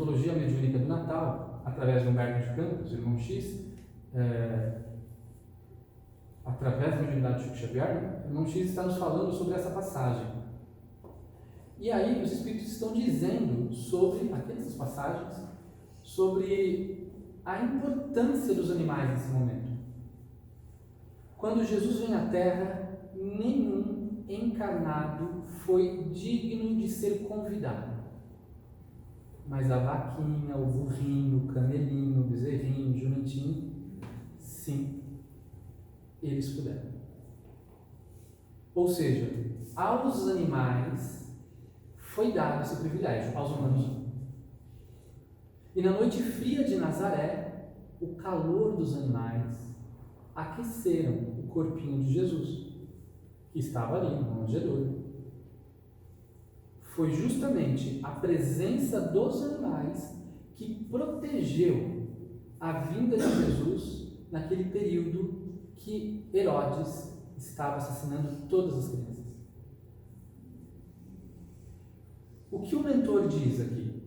ontologia mediúnica do Natal, através de Humberto de Campos, irmão X, através da mediunidade de Chico Xavier, o irmão X está nos falando sobre essa passagem. E aí os Espíritos estão dizendo sobre, aqui nessas passagens, sobre a importância dos animais nesse momento. Quando Jesus vem à Terra, nenhum encarnado foi digno de ser convidado. Mas a vaquinha, o burrinho, o camelinho, o bezerrinho, o jumentinho, sim, eles puderam. Ou seja, aos animais foi dado esse privilégio, aos humanos. E na noite fria de Nazaré, o calor dos animais aqueceram o corpinho de Jesus, que estava ali no manjedouro. Foi justamente a presença dos animais que protegeu a vinda de Jesus naquele período que Herodes estava assassinando todas as crianças. O que o mentor diz aqui?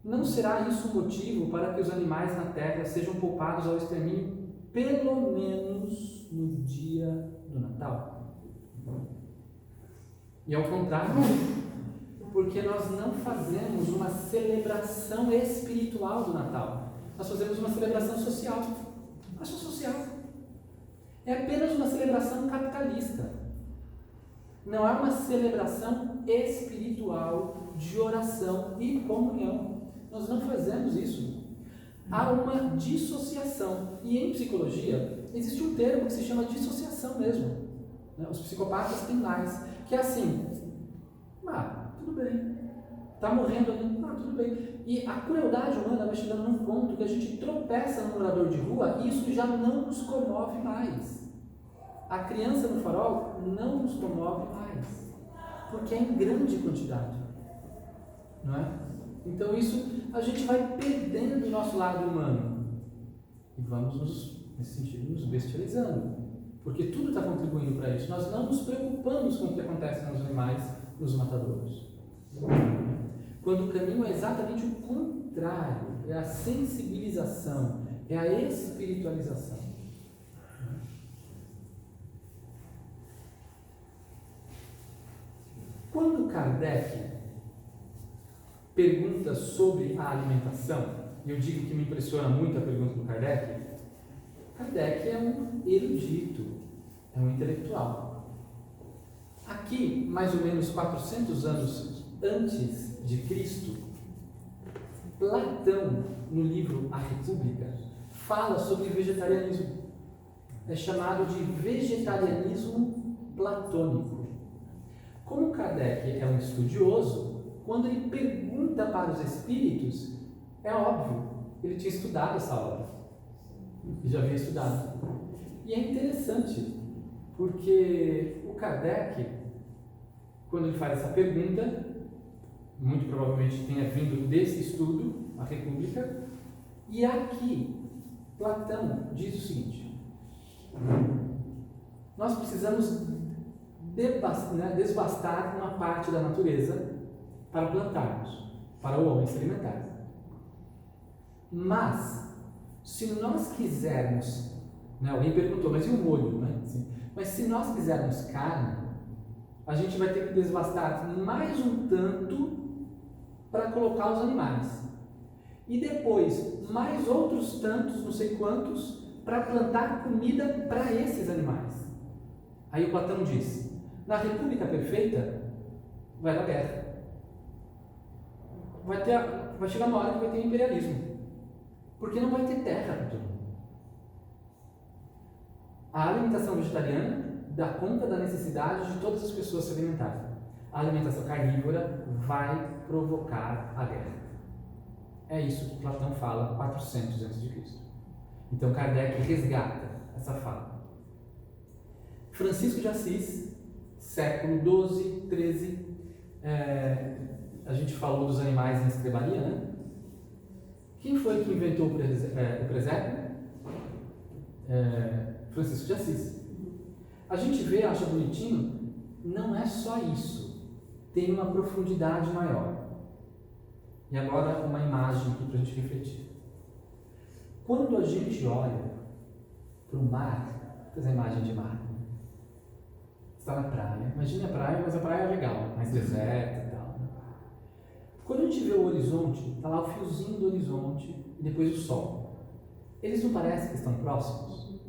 Não será isso um motivo para que os animais na terra sejam poupados ao extermínio, pelo menos no dia do Natal? E ao contrário, porque nós não fazemos uma celebração espiritual do Natal, nós fazemos uma celebração social. Acho social. É apenas uma celebração capitalista. Não é uma celebração espiritual de oração e comunhão. Nós não fazemos isso. Há uma dissociação. E em psicologia existe um termo que se chama dissociação mesmo. Os psicopatas têm mais. Que é assim, tudo bem, está morrendo ali, tudo bem. E a crueldade humana vai chegando num ponto que a gente tropeça no morador de rua e isso já não nos comove mais. A criança no farol não nos comove mais, porque é em grande quantidade, não é? Então isso, a gente vai perdendo o nosso lado humano e vamos, nesse sentido, nos bestializando. Porque tudo está contribuindo para isso. Nós não nos preocupamos com o que acontece nos animais, nos matadouros. Quando o caminho é exatamente o contrário, é a sensibilização, é a espiritualização. Quando Kardec pergunta sobre a alimentação, e eu digo que me impressiona muito a pergunta do Kardec, Kardec é um erudito, é um intelectual. Aqui, mais ou menos 400 anos antes de Cristo, Platão, no livro A República, fala sobre vegetarianismo. É chamado de vegetarianismo platônico. Como Kardec é um estudioso, quando ele pergunta para os espíritos, é óbvio, ele tinha estudado essa obra. E já havia estudado. E é interessante, porque o Kardec, quando ele faz essa pergunta, muito provavelmente tenha vindo desse estudo, a República, e aqui Platão diz o seguinte: nós precisamos desbastar uma parte da natureza para plantarmos, para o homem se alimentar. Mas se nós quisermos, alguém perguntou, mas e o molho? Mas se nós quisermos carne, a gente vai ter que desbastar mais um tanto para colocar os animais. E depois, mais outros tantos, não sei quantos, para plantar comida para esses animais. Aí o Platão diz, na República Perfeita, vai dar guerra. Vai chegar uma hora que vai ter imperialismo. Porque não vai ter terra para todo mundo. A alimentação vegetariana dá conta da necessidade de todas as pessoas se alimentarem. A alimentação carnívora vai provocar a guerra. É isso que Platão fala 400 a.C. Então Kardec resgata essa fala. Francisco de Assis, século XII, XIII, a gente falou dos animais na estrebaria, né? Quem foi que inventou o presépio? Francisco de Assis. A gente vê, acha bonitinho, não é só isso. Tem uma profundidade maior. E agora uma imagem aqui para a gente refletir. Quando a gente olha para o mar, faz a imagem de mar. Você está na praia, imagine a praia, mas a praia é legal, mais deserta e tal. Né? Quando a gente vê o horizonte, está lá o fiozinho do horizonte e depois o sol. Eles não parecem que estão próximos?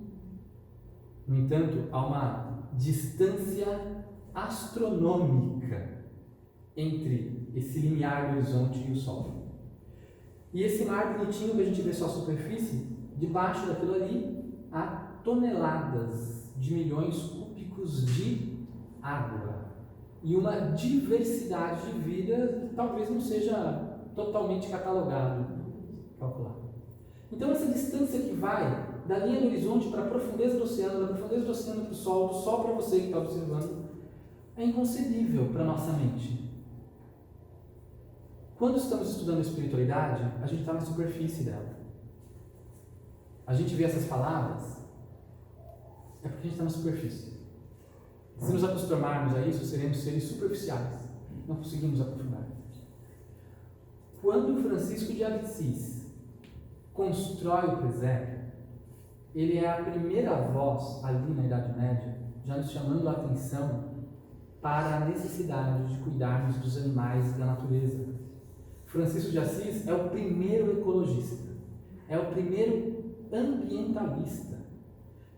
No entanto, há uma distância astronômica entre esse limiar do horizonte e o sol. E esse mar bonitinho que a gente vê só a superfície, debaixo daquilo ali, há toneladas de milhões cúbicos de água. E uma diversidade de vida que talvez não seja totalmente calculado. Então essa distância que vai da linha do horizonte para a profundeza do oceano, da profundeza do oceano para o sol, do sol para você que está observando, é inconcebível para a nossa mente. Quando estamos estudando a espiritualidade, a gente está na superfície dela. A gente vê essas palavras, é porque a gente está na superfície. Se nos acostumarmos a isso, seremos seres superficiais. Não conseguimos aprofundar. Quando Francisco de Assis constrói o presépio, ele é a primeira voz ali na Idade Média, já nos chamando a atenção para a necessidade de cuidarmos dos animais e da natureza. Francisco de Assis é o primeiro ecologista, é o primeiro ambientalista.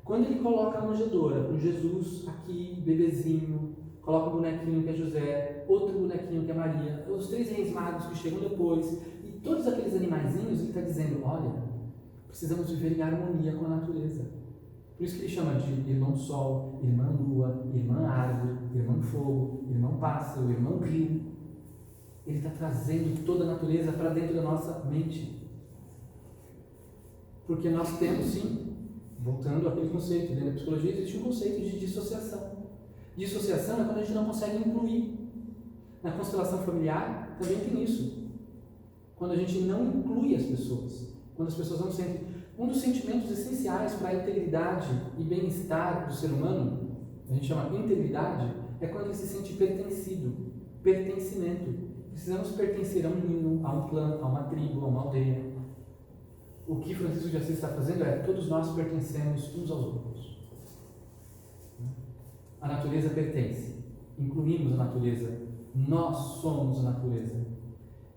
Quando ele coloca a manjedoura com Jesus aqui, bebezinho, coloca um bonequinho que é José, outro bonequinho que é Maria, os 3 reis magos que chegam depois, e todos aqueles animaizinhos, ele está dizendo, olha, precisamos viver em harmonia com a natureza. Por isso que ele chama de irmão sol, irmã lua, irmã árvore, irmão fogo, irmão pássaro, irmão rio. Ele está trazendo toda a natureza para dentro da nossa mente. Porque nós temos, sim, voltando àquele conceito, dentro da psicologia existe um conceito de dissociação. Dissociação é quando a gente não consegue incluir. Na constelação familiar também tem isso. Quando a gente não inclui as pessoas. Quando as pessoas não sentem. Um dos sentimentos essenciais para a integridade e bem-estar do ser humano, a gente chama integridade, é quando ele se sente pertencido, pertencimento. Precisamos pertencer a um ninho, a um clã, a uma tribo, a uma aldeia. O que Francisco de Assis está fazendo é, todos nós pertencemos uns aos outros. A natureza pertence, incluímos a natureza, nós somos a natureza.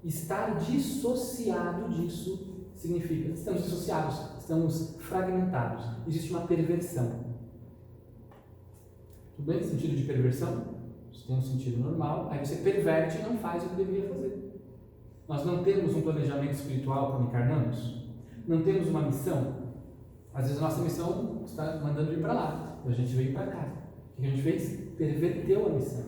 Estar dissociado disso significa, estamos dissociados, estamos fragmentados, existe uma perversão. Tudo bem? Sentido de perversão? Isso tem um sentido normal, aí você perverte e não faz o que deveria fazer. Nós não temos um planejamento espiritual quando encarnamos, não temos uma missão. Às vezes a nossa missão está mandando ir para lá, a gente veio para cá. O que a gente fez? Perverteu a missão.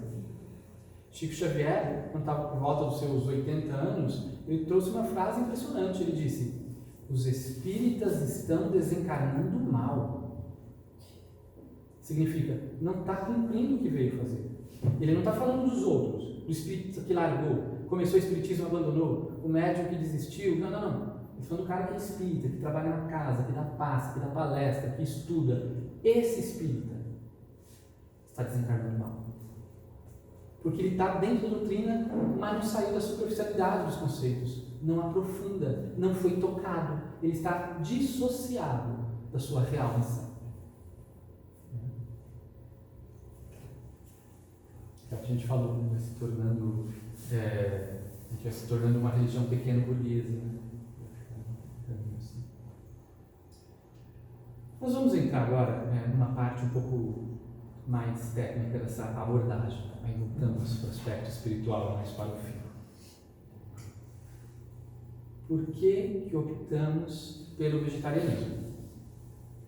Chico Xavier, quando estava por volta dos seus 80 anos, ele trouxe uma frase impressionante. Ele disse: os espíritas estão desencarnando mal. Significa, não está cumprindo o que veio fazer. Ele não está falando dos outros, do espírito que largou, começou o espiritismo, abandonou, o médium que desistiu. Não. Ele está falando do cara que é espírita, que trabalha na casa, que dá passe, que dá palestra, que estuda. Esse espírita está desencarnando mal. Porque ele está dentro da doutrina, mas não saiu da superficialidade dos conceitos, não aprofunda, não foi tocado, ele está dissociado da sua real missão. A gente falou, vai se tornando, a gente vai se tornando uma religião pequena burguesa. Né? Nós vamos entrar agora numa parte um pouco mais técnica dessa abordagem. Aí voltamos para o aspecto espiritual, mais para o fim. Por que optamos pelo vegetarianismo?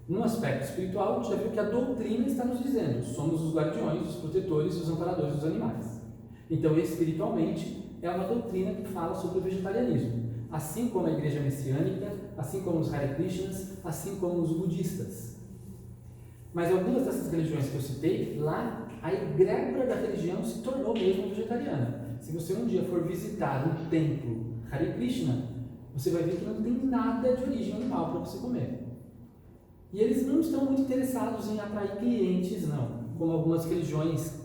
No aspecto espiritual, a gente já viu que a doutrina está nos dizendo: somos os guardiões, os protetores e os amparadores dos animais. Então, espiritualmente, é uma doutrina que fala sobre o vegetarianismo. Assim como a igreja messiânica, assim como os Hare Krishnas, assim como os budistas. Mas algumas dessas religiões que eu citei, lá a egrégora da religião se tornou mesmo vegetariana. Se você um dia for visitar um templo Hare Krishna, você vai ver que não tem nada de origem animal para você comer. E eles não estão muito interessados em atrair clientes, não. Como algumas religiões,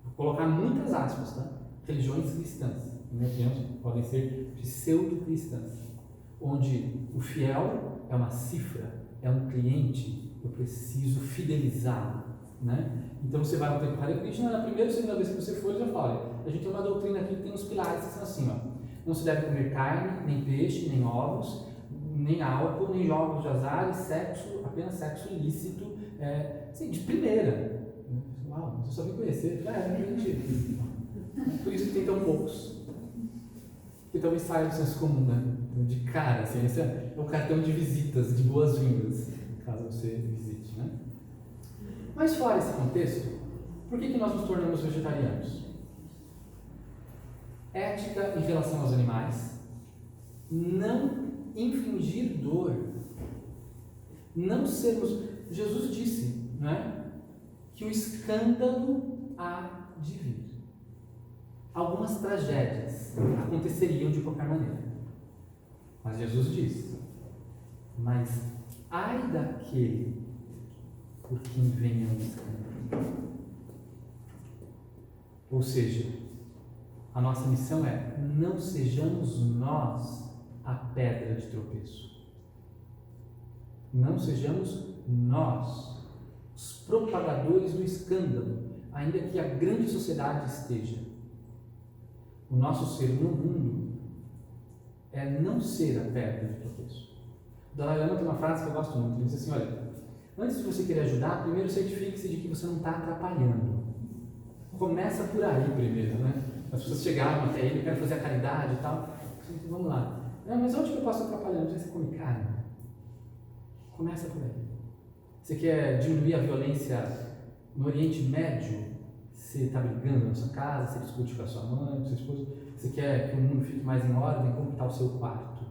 vou colocar muitas aspas, tá? Religiões cristãs. na minha opinião, podem ser pseudo-cristãs, onde o fiel é uma cifra, é um cliente, eu preciso fidelizá-lo, né? Então você vai ao templo Hare Krishna, na primeira ou segunda vez que você for, ele já fala, a gente tem uma doutrina aqui que tem uns pilares que são assim, ó, não se deve comer carne, nem peixe, nem ovos, nem álcool, nem jogos de azar e sexo, apenas sexo ilícito, assim, de primeira. Uau, mas eu só vim conhecer, já era mentira. Por isso que tem tão poucos. Que talvez saia do senso comum, né? De cara, assim, esse é o cartão de visitas, de boas-vindas, caso você visite, né? Mas fora esse contexto, por que nós nos tornamos vegetarianos? Ética em relação aos animais, não infligir dor, não sermos... Jesus disse, não é? Que o escândalo há de vir. Algumas tragédias aconteceriam de qualquer maneira. Mas Jesus disse, mas ai daquele por quem venha o escândalo. Ou seja, a nossa missão é, não sejamos nós a pedra de tropeço. Não sejamos nós os propagadores do escândalo, ainda que a grande sociedade esteja. O nosso ser no mundo é não ser a pedra de tropeço. O Dalai Lama tem uma frase que eu gosto muito, ele diz assim, olha, antes de você querer ajudar, primeiro certifique-se de que você não está atrapalhando. Começa por aí primeiro, né? As pessoas chegaram até ele, querem fazer a caridade e tal, então, vamos lá. Mas onde que eu posso atrapalhar? Onde você come carne? Começa por aí. Você quer diminuir a violência no Oriente Médio? Você está brigando na sua casa, você discute com a sua mãe, com a sua esposa, você quer que o mundo fique mais em ordem, como está o seu quarto?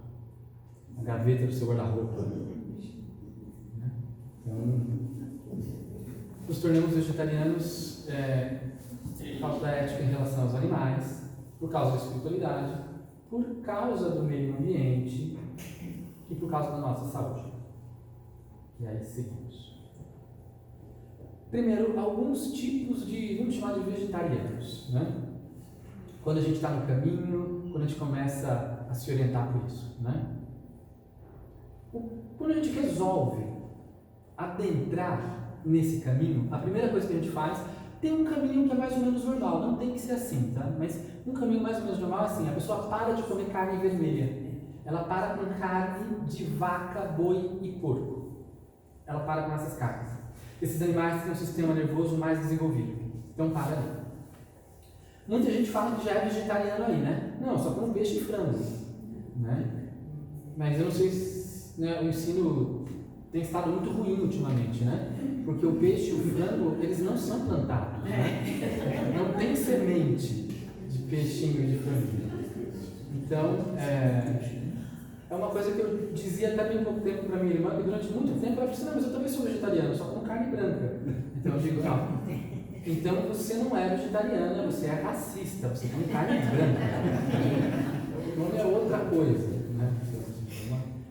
A gaveta do seu guarda-roupa. Né? Então, nos tornamos vegetarianos por causa da ética em relação aos animais, por causa da espiritualidade, por causa do meio ambiente e por causa da nossa saúde. E aí seguimos. Primeiro, alguns tipos de, vamos chamar de vegetarianos, né? Quando a gente está no caminho, quando a gente começa a se orientar por isso, né? Quando a gente resolve adentrar nesse caminho, a primeira coisa que a gente faz, tem um caminho que é mais ou menos normal, não tem que ser assim, tá? Mas um caminho mais ou menos normal é assim, a pessoa para de comer carne vermelha, ela para com carne de vaca, boi e porco, ela para com essas carnes. Esses animais têm um sistema nervoso mais desenvolvido, então para ali. Muita gente fala que já é vegetariano aí, né? Não, só come peixe e frango, né? Mas eu não sei se, né, o ensino tem estado muito ruim ultimamente, né? Porque o peixe e o frango, eles não são plantados, né? Não tem semente de peixinho e de franguinho. Então, é uma coisa que eu dizia até bem pouco tempo para minha irmã, que durante muito tempo ela disse, não, mas eu também sou vegetariano, só como carne branca. Então eu digo, não, então você não é vegetariana, você é racista, você come carne branca. O nome é outra coisa, né?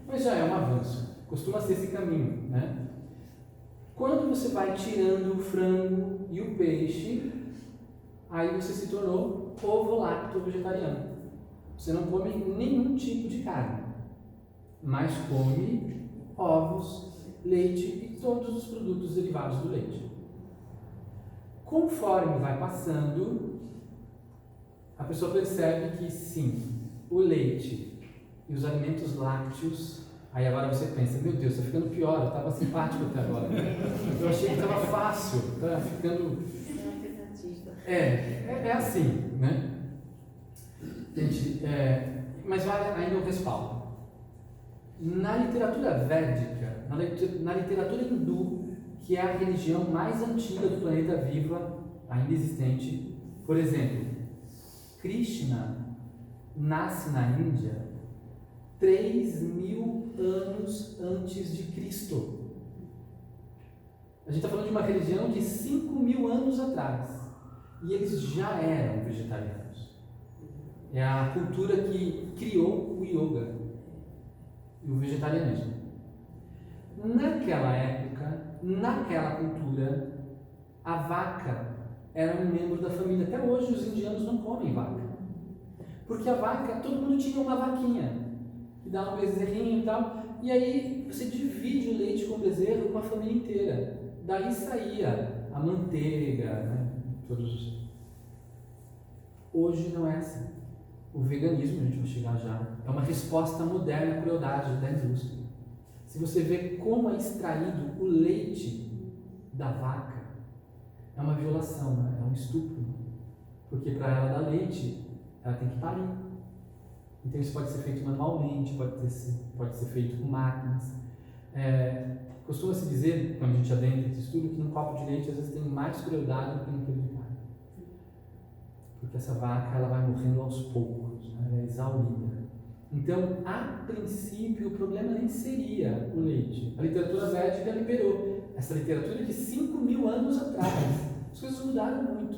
Mas já é um avanço, costuma ser esse caminho, né? Quando você vai tirando o frango e o peixe, aí você se tornou ovo-lacto-vegetariano. Você não come nenhum tipo de carne, mas come ovos, leite e todos os produtos derivados do leite. Conforme vai passando, a pessoa percebe que sim, o leite e os alimentos lácteos, aí agora você pensa, meu Deus, está ficando pior, eu estava simpático até agora. Eu achei que estava fácil, está ficando... É assim, né? Gente, mas vale ainda um respaldo. Na literatura védica, na literatura hindu, que é a religião mais antiga do planeta viva, ainda existente, por exemplo, Krishna nasce na Índia 3.000 anos antes de Cristo. A gente está falando de uma religião de 5.000 anos atrás, e eles já eram vegetarianos. É a cultura que criou o yoga e o vegetarianismo. Naquela época, naquela cultura, a vaca era um membro da família. Até hoje os indianos não comem vaca. Porque a vaca, todo mundo tinha uma vaquinha, que dá um bezerrinho e tal, e aí você divide o leite com o bezerro com a família inteira. Daí saía a manteiga, né? Hoje não é assim. O veganismo, a gente vai chegar já, é uma resposta moderna à crueldade da indústria. Se você vê como é extraído o leite da vaca, é uma violação, né? É um estupro. Porque para ela dar leite, ela tem que parir. Então isso pode ser feito manualmente, pode ser feito com máquinas. Costuma-se dizer, quando a gente adentra esse estudo, que num copo de leite às vezes tem mais crueldade do que no quilo de carne. Porque essa vaca ela vai morrendo aos poucos, né? Ela é exaurida. Então, a princípio, o problema nem seria o leite. A literatura védica liberou. Essa literatura de 5.000 anos atrás. As coisas mudaram muito.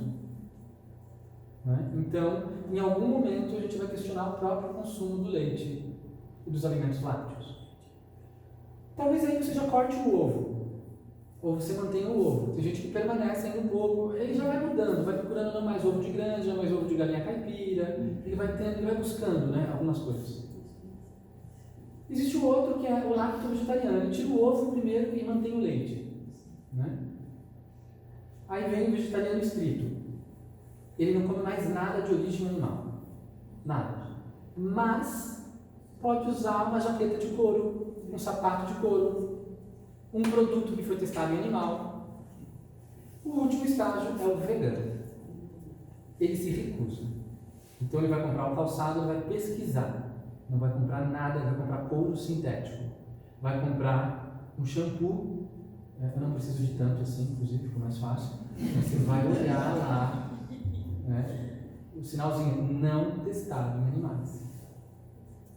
Né? Então, em algum momento, a gente vai questionar o próprio consumo do leite e dos alimentos lácteos. Talvez aí você já corte o ovo. Ou você mantenha o ovo. Tem gente que permanece ainda um pouco, ele já vai mudando, vai procurando não mais ovo de granja, mais ovo de galinha caipira, ele vai buscando, né, algumas coisas. Existe o outro que é o lacto vegetariano, ele tira o ovo primeiro e mantém o leite. Né? Aí vem o vegetariano estrito. Ele não come mais nada de origem animal. Nada. Mas pode usar uma jaqueta de couro, um sapato de couro, um produto que foi testado em animal. O último estágio é o vegano. Ele se recusa. Então ele vai comprar um calçado, ele vai pesquisar. Não vai comprar nada, vai comprar couro sintético. Vai comprar um shampoo. Eu não preciso de tanto assim, inclusive, ficou mais fácil. Você vai olhar lá, né, o sinalzinho não testado em animais.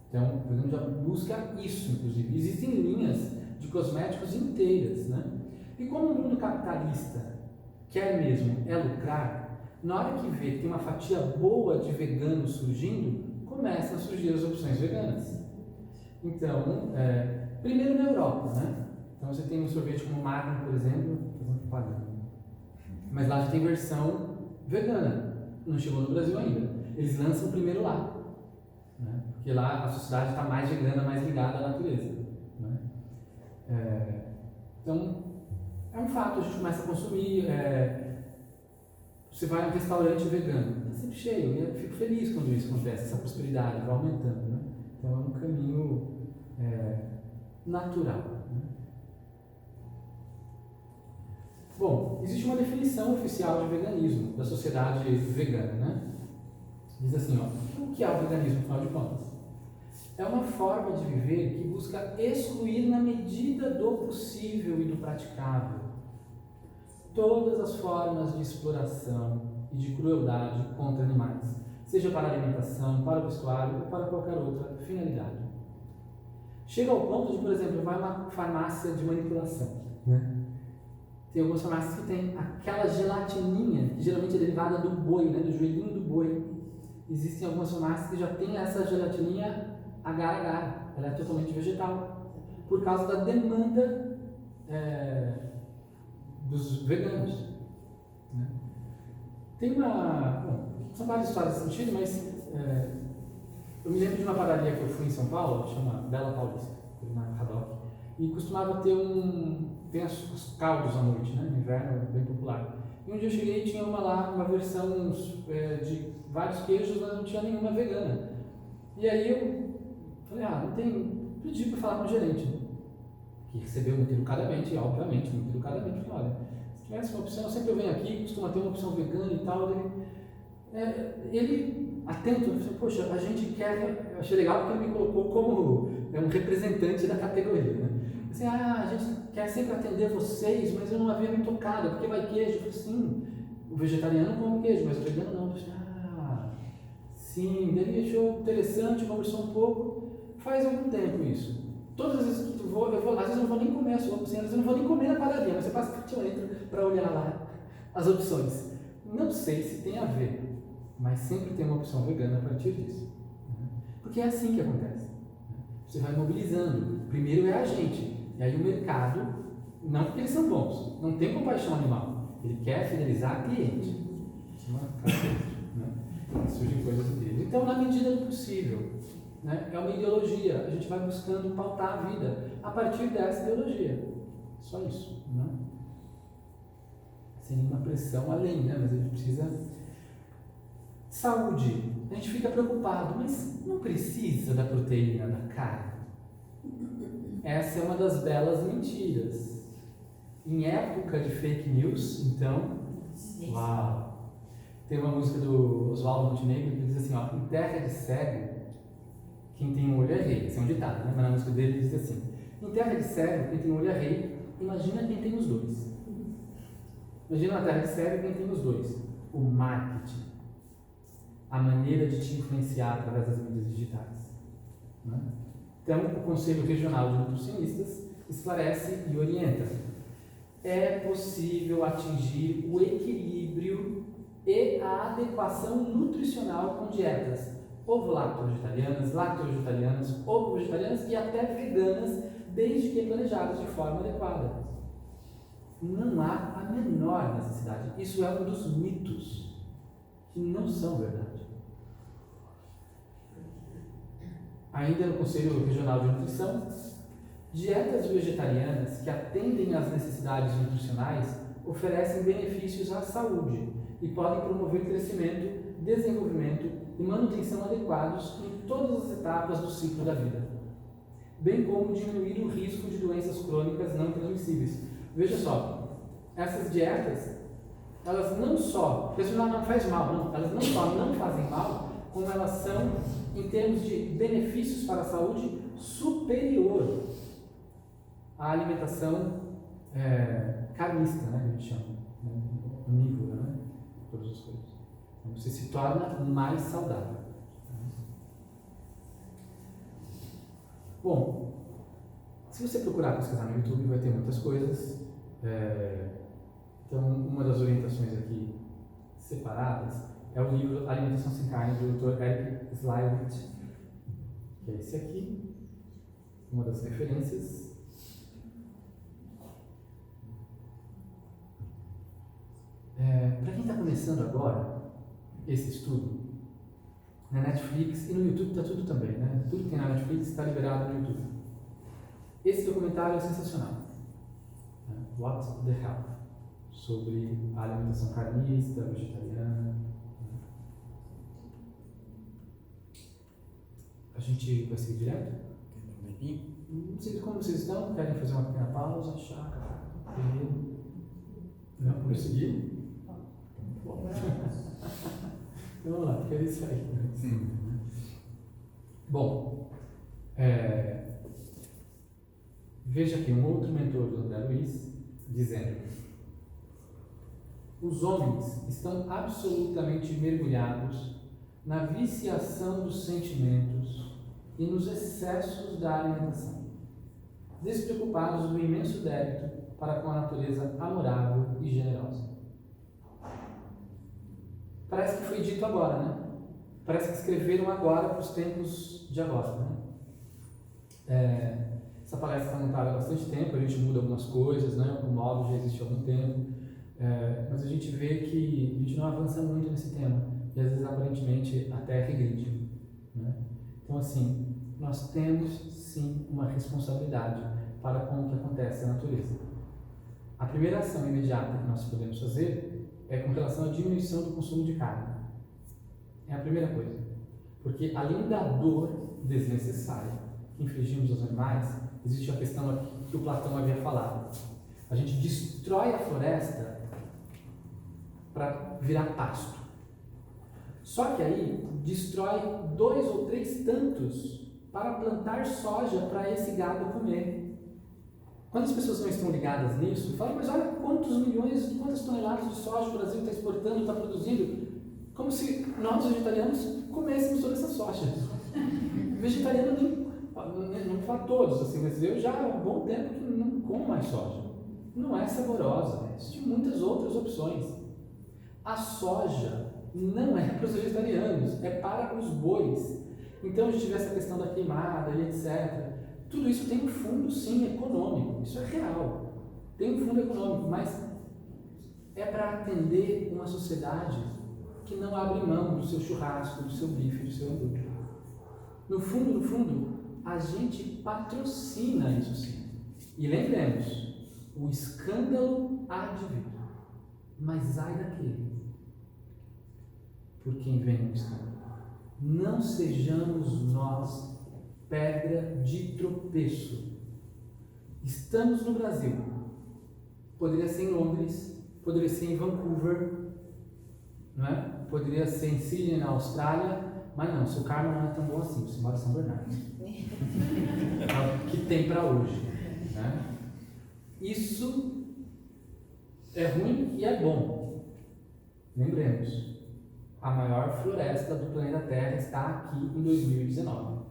Então, o vegano já busca isso, inclusive. Existem linhas de cosméticos inteiras, né? E como o mundo capitalista quer mesmo é lucrar, na hora que vê que tem uma fatia boa de veganos surgindo, começam a surgir as opções veganas. Então, primeiro na Europa, né? Então você tem um sorvete como Magnum, por exemplo, mas lá já tem versão vegana, não chegou no Brasil ainda. Eles lançam primeiro lá, né? Porque lá a sociedade está mais vegana, mais ligada à natureza. Né? Então, é um fato, a gente começa a consumir. Você vai a um restaurante vegano, está sempre cheio, e eu fico feliz quando isso acontece, essa prosperidade vai aumentando. Né? Então, é um caminho natural. Né? Bom, existe uma definição oficial de veganismo, da sociedade vegana. Né? Diz assim, o que é o veganismo, afinal de contas? É uma forma de viver que busca excluir na medida do possível e do praticável todas as formas de exploração e de crueldade contra animais, seja para a alimentação, para o vestuário ou para qualquer outra finalidade. Chega ao ponto de, por exemplo, vai a uma farmácia de manipulação. Né? Tem algumas farmácias que tem aquela gelatininha, que geralmente é derivada do boi, né, do joelhinho do boi. Existem algumas farmácias que já tem essa gelatininha agar-agar, ela é totalmente vegetal, por causa da demanda dos veganos. Né? Tem são várias histórias nesse sentido, mas eu me lembro de uma padaria que eu fui em São Paulo, chama Bela Paulista, na Haddock, e costumava ter tem os caldos à noite, né? No inverno, bem popular. E um dia eu cheguei e tinha uma versão de vários queijos, mas não tinha nenhuma vegana. E aí eu falei, não tem. Pedi para falar com o gerente, né? Que recebeu muito educadamente, obviamente, muito educadamente. Falei, olha, se tivesse uma opção, sempre eu venho aqui, costuma ter uma opção vegana e tal. Ele atento, eu falei, poxa, a gente quer. Eu achei legal porque ele me colocou como um representante da categoria, né? Assim, a gente quer sempre atender vocês, mas eu não havia me tocado, porque vai queijo. Eu falei, sim, o vegetariano come queijo, mas o vegano não. Eu falei, sim, ele achou interessante, conversou um pouco. Faz algum tempo isso. Todas as vezes que tu vou, às vezes eu não vou nem comer a sua opção, às vezes eu não vou nem comer na padaria, mas você passa que eu entro para olhar lá as opções. Não sei se tem a ver, mas sempre tem uma opção vegana a partir disso. Porque é assim que acontece. Você vai mobilizando. Primeiro é a gente. E aí o mercado, não porque eles são bons, não tem compaixão animal. Ele quer fidelizar cliente. Isso é uma característica, né? surgem coisas incríveis. Então, na medida do possível, né, é uma ideologia, a gente vai buscando pautar a vida a partir dessa ideologia. Só isso, né? Sem nenhuma pressão além, né? Mas a gente precisa. Saúde. A gente fica preocupado, mas não precisa da proteína da carne. Essa é uma das belas mentiras. Em época de fake news, então, uau! Tem uma música do Oswaldo Montenegro que diz assim, ó, em terra de cego, quem tem um olho é rei. Esse é um ditado, né? Mas na música dele diz assim, em terra de cego, quem tem um olho é rei, imagina quem tem os dois. Imagina na terra de cego quem tem os dois. O marketing. A maneira de te influenciar através das mídias digitais. Né? Então, o Conselho Regional de Nutricionistas esclarece e orienta. É possível atingir o equilíbrio e a adequação nutricional com dietas ovo-lacto-vegetarianas, lacto-vegetarianas, ovo-vegetarianas e até veganas, desde que planejadas de forma adequada. Não há a menor necessidade. Isso é um dos mitos que não são verdade. Ainda no Conselho Regional de Nutrição, dietas vegetarianas que atendem às necessidades nutricionais oferecem benefícios à saúde e podem promover crescimento, desenvolvimento e manutenção adequados em todas as etapas do ciclo da vida, bem como diminuir o risco de doenças crônicas não transmissíveis. Veja só, essas dietas, elas não só, porque isso não faz mal, não, elas não só não fazem mal, como elas são, em termos de benefícios para a saúde, superior à alimentação carnista, né, que a gente chama, né, onívora, né, todas as coisas. Então, você se torna mais saudável. Bom, se você procurar pesquisar no YouTube, vai ter muitas coisas. Então, uma das orientações aqui separadas é o livro Alimentação Sem Carne, do Dr. Eric Slywich, que é esse aqui, uma das referências. Para quem está começando agora esse estudo, na Netflix e no YouTube está tudo também, né? Tudo que tem na Netflix está liberado no YouTube. Esse documentário é sensacional. What the Hell? Sobre a alimentação carnista, vegetariana. A gente vai seguir direto? Não sei como vocês estão, querem fazer uma pequena pausa, chá, não, vamos seguir? Então vamos lá, quero isso aí. Bom, veja aqui um outro mentor do André Luiz dizendo: os homens estão absolutamente mergulhados na viciação dos sentimentos e nos excessos da alimentação, despreocupados do imenso débito para com a natureza amorável e generosa. Parece que foi dito agora, né? Parece que escreveram agora para os tempos de agora, né? Essa palestra está montada há bastante tempo, a gente muda algumas coisas, né? O modo já existe há algum tempo, mas a gente vê que a gente não avança muito nesse tema e às vezes aparentemente até regride, né? Então, assim, nós temos sim uma responsabilidade para com o que acontece na natureza. A primeira ação imediata que nós podemos fazer é com relação à diminuição do consumo de carne. É a primeira coisa. Porque além da dor desnecessária que infligimos aos animais, existe a questão aqui que o Platão havia falado. A gente destrói a floresta para virar pasto. Só que aí destrói 2 ou 3 tantos para plantar soja para esse gado comer. Quando as pessoas não estão ligadas nisso, falam, mas olha quantos milhões, quantas toneladas de soja o Brasil está exportando, está produzindo, como se nós vegetarianos comêssemos toda essa soja. Vegetariano não para todos, assim, mas eu já há um bom tempo que não como mais soja. Não é saborosa, existem muitas outras opções. A soja não é para os vegetarianos, é para os bois. Então a gente tiver essa questão da queimada e etc. Tudo isso tem um fundo, sim, econômico. Isso é real. Tem um fundo econômico, mas é para atender uma sociedade que não abre mão do seu churrasco, do seu bife, do seu hambúrguer. No fundo, a gente patrocina isso sim. E lembremos, o escândalo há de vir, mas ai daquele por quem vem o escândalo. Não sejamos nós pedra de tropeço. Estamos no Brasil. Poderia ser em Londres, poderia ser em Vancouver, não é? Poderia ser em Sydney, na Austrália, mas não, seu karma não é tão bom assim, você mora em São Bernardo. É o que tem para hoje. Né? Isso é ruim e é bom. Lembremos, a maior floresta do planeta Terra está aqui em 2019.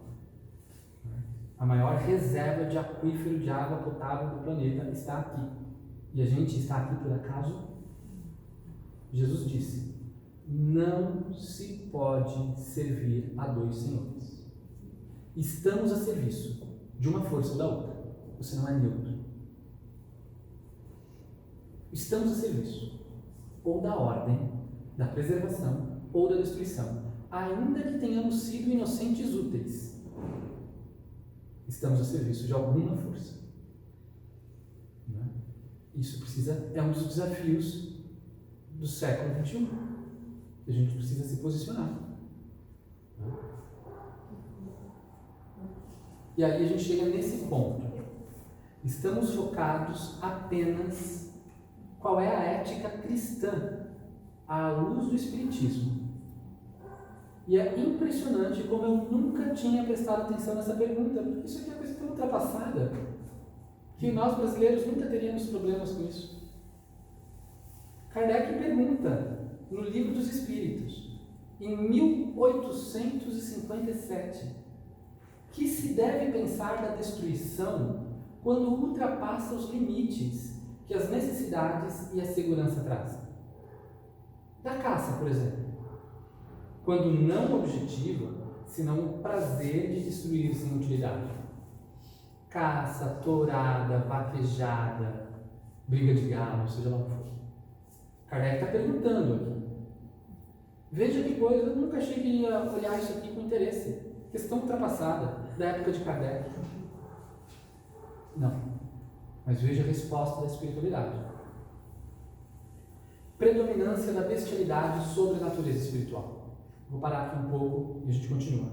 A maior reserva de aquífero de água potável do planeta está aqui. E a gente está aqui por acaso? Jesus disse: não se pode servir a dois senhores. Estamos a serviço de uma força ou da outra. Você não é neutro. Estamos a serviço ou da ordem, da preservação ou da destruição, ainda que tenhamos sido inocentes úteis. Estamos a serviço de alguma força. Né? Isso é um dos desafios do século XXI. A gente precisa se posicionar. Né? E aí a gente chega nesse ponto. Estamos focados apenas qual é a ética cristã à luz do Espiritismo. E é impressionante como eu nunca tinha prestado atenção nessa pergunta, porque isso aqui é uma coisa tão ultrapassada que nós brasileiros nunca teríamos problemas com isso. Kardec pergunta no Livro dos Espíritos, em 1857, que se deve pensar da destruição quando ultrapassa os limites que as necessidades e a segurança trazem. Da caça, por exemplo. Quando não objetiva, senão o prazer de destruir sem utilidade. Caça, tourada, vaquejada, briga de galo, seja lá o que for. Kardec está perguntando aqui. Veja que coisa, eu nunca achei que ia olhar isso aqui com interesse. Questão ultrapassada, da época de Kardec. Não. Mas veja a resposta da espiritualidade. Predominância da bestialidade sobre a natureza espiritual. Vou parar aqui um pouco e a gente continua.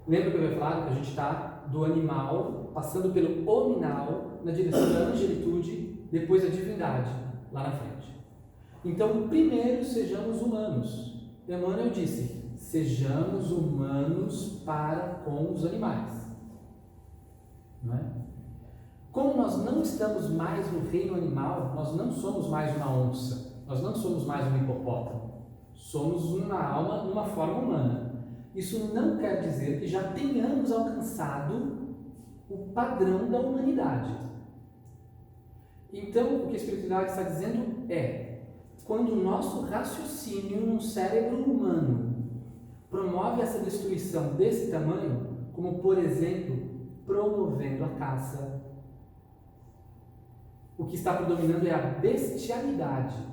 Lembra que eu havia falado que a gente está do animal, passando pelo hominal, na direção da angelitude, depois da divindade, lá na frente. Então, primeiro, sejamos humanos. Emmanuel disse, sejamos humanos para com os animais. Não é? Como nós não estamos mais no reino animal, nós não somos mais uma onça, nós não somos mais um hipopótamo. Somos uma alma numa forma humana. Isso não quer dizer que já tenhamos alcançado o padrão da humanidade. Então, o que a espiritualidade está dizendo é, quando o nosso raciocínio no cérebro humano promove essa destruição desse tamanho, como por exemplo, promovendo a caça, o que está predominando é a bestialidade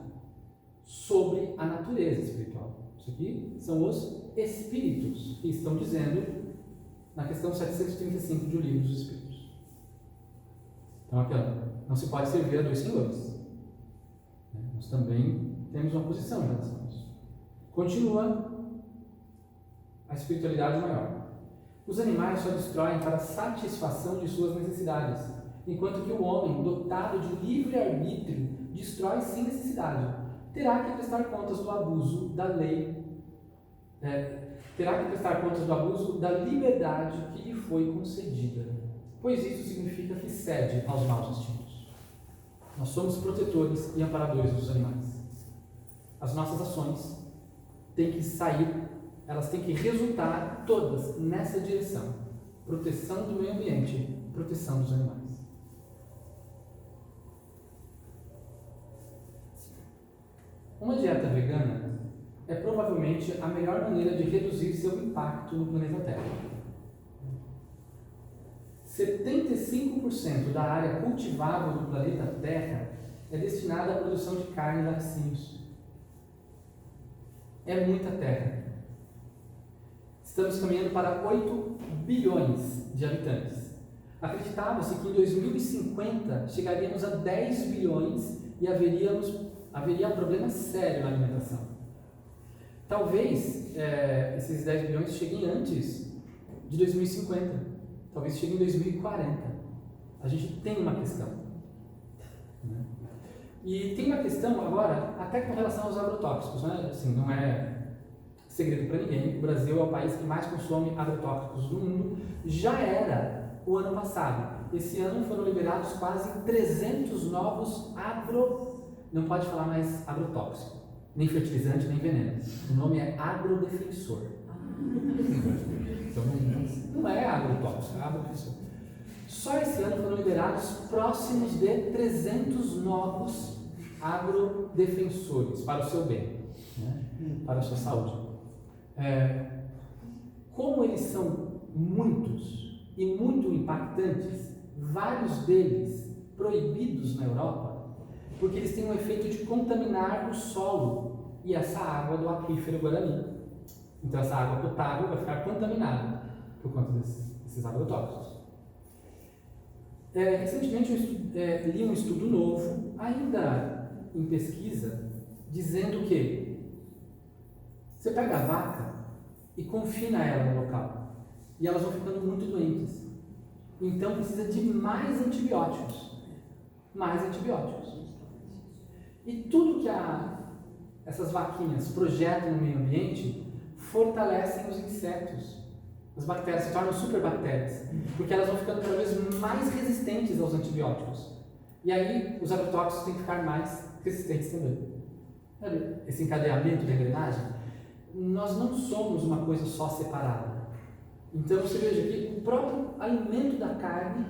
sobre a natureza espiritual. Isso aqui são os espíritos que estão dizendo na questão 735 do Livro dos Espíritos. Então, aqui, não se pode servir a dois senhores. Nós também temos uma posição em relação a isso. Continua a espiritualidade maior. Os animais só destroem para a satisfação de suas necessidades, enquanto que o homem, dotado de livre-arbítrio, destrói sem necessidade. Terá que prestar contas do abuso da lei, terá que prestar contas do abuso da liberdade que lhe foi concedida, pois isso significa que cede aos maus instintos. Nós somos protetores e amparadores dos animais. As nossas ações têm que sair, elas têm que resultar todas nessa direção: proteção do meio ambiente, proteção dos animais. Uma dieta vegana é provavelmente a melhor maneira de reduzir seu impacto no planeta Terra. 75% da área cultivável do planeta Terra é destinada à produção de carne e laticínios. É muita terra. Estamos caminhando para 8 bilhões de habitantes. Acreditava-se que em 2050 chegaríamos a 10 bilhões e haveria um problema sério na alimentação. Talvez esses 10 bilhões cheguem antes de 2050, talvez cheguem em 2040. A gente tem uma questão. Né? E tem uma questão agora, até com relação aos agrotóxicos, né? Assim, não é segredo para ninguém, o Brasil é o país que mais consome agrotóxicos do mundo, já era o ano passado. Esse ano foram liberados quase 300 novos não pode falar mais agrotóxico, nem fertilizante, nem veneno. O nome é agrodefensor. Então não é agrotóxico, é agrodefensor. Só esse ano foram liberados próximos de 300 novos agrodefensores para o seu bem, né? Para a sua saúde. Como eles são muitos e muito impactantes, vários deles proibidos na Europa, porque eles têm um efeito de contaminar o solo e essa água do aquífero Guarani. Então essa água potável vai ficar contaminada por conta desses agrotóxicos. Recentemente li um estudo novo, ainda em pesquisa, dizendo que você pega a vaca e confina ela no local e elas vão ficando muito doentes. Então precisa de mais antibióticos. Mais antibióticos. E tudo que essas vaquinhas projetam no meio ambiente fortalecem os insetos. As bactérias se tornam superbactérias, porque elas vão ficando cada vez mais resistentes aos antibióticos. E aí os agrotóxicos têm que ficar mais resistentes também. Sabe, esse encadeamento de engrenagem, nós não somos uma coisa só separada. Então você veja que o próprio alimento da carne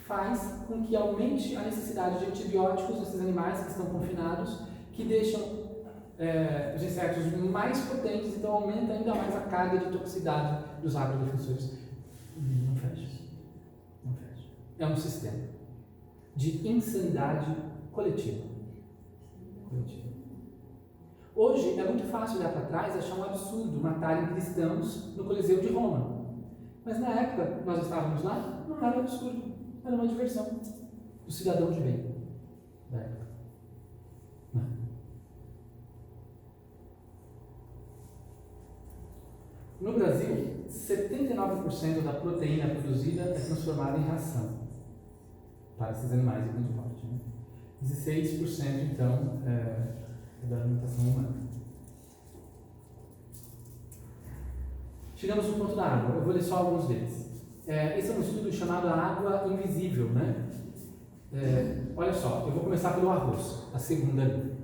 faz com que aumente a necessidade de antibióticos desses animais que estão confinados, que deixam os insetos mais potentes, então aumenta ainda mais a carga de toxicidade dos agrodefensores. Não fecha. Não fecha. É um sistema de insanidade coletiva. Hoje é muito fácil olhar para trás e achar um absurdo matarem cristãos no Coliseu de Roma. Mas na época nós estávamos lá, não era um absurdo, era uma diversão do cidadão de bem da época. No Brasil, 79% da proteína produzida é transformada em ração para esses animais de grande porte. 16% então da alimentação humana. Chegamos no ponto da água, eu vou ler só alguns deles. Esse é um estudo chamado A Água Invisível, né? Olha só, eu vou começar pelo arroz, a segunda ali.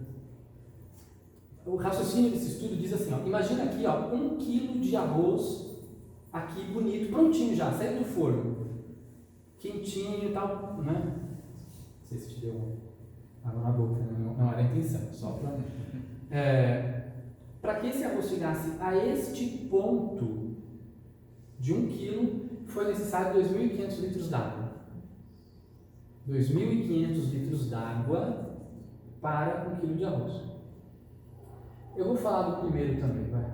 O raciocínio desse estudo diz assim, imagina aqui 1 quilo de arroz, aqui bonito, prontinho já, saindo do forno, quentinho e tal, né? Não sei se te deu água na boca, não era a intenção, só para que esse arroz chegasse a este ponto de 1 quilo, foi necessário 2.500 litros d'água. 2.500 litros d'água para 1 quilo de arroz. Eu vou falar do primeiro também, vai.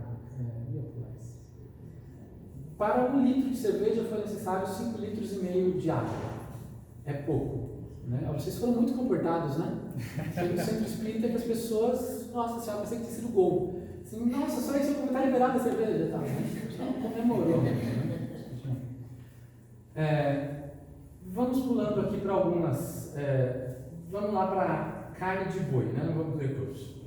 Para 1 litro de cerveja foi necessário 5,5 litros de água. É pouco. Né? Vocês foram muito comportados, né? No centro espírita que as pessoas, nossa senhora, pensei que tinha sido gol. Assim, nossa, só isso que está liberado a cerveja, tá? Só comemorou. Vamos pulando aqui para algumas. Vamos lá para carne de boi, né? Não vamos ler todos.